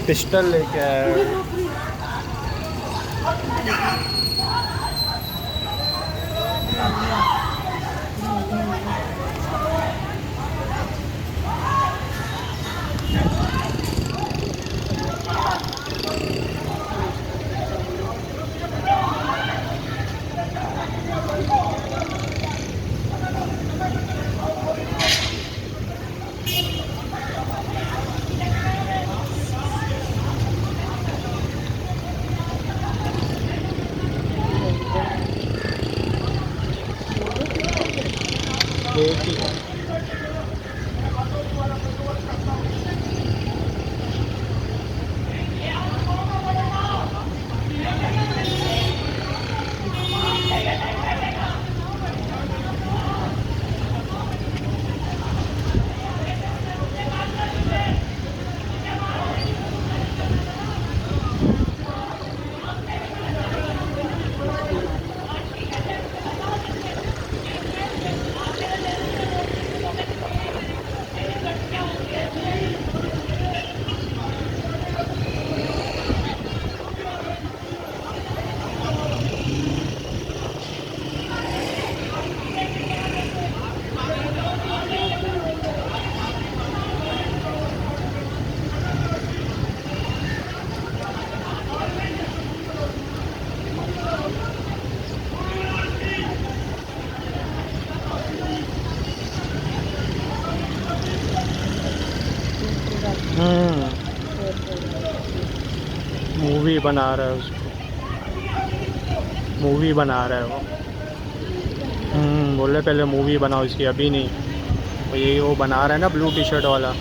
Pistol लेके आया है। देखिए मूवी बना रहा है उसको, मूवी बना रहा है वो। बोले पहले मूवी बनाओ इसकी, अभी नहीं। वो ये वो बना रहा है ना ब्लू टी शर्ट वाला।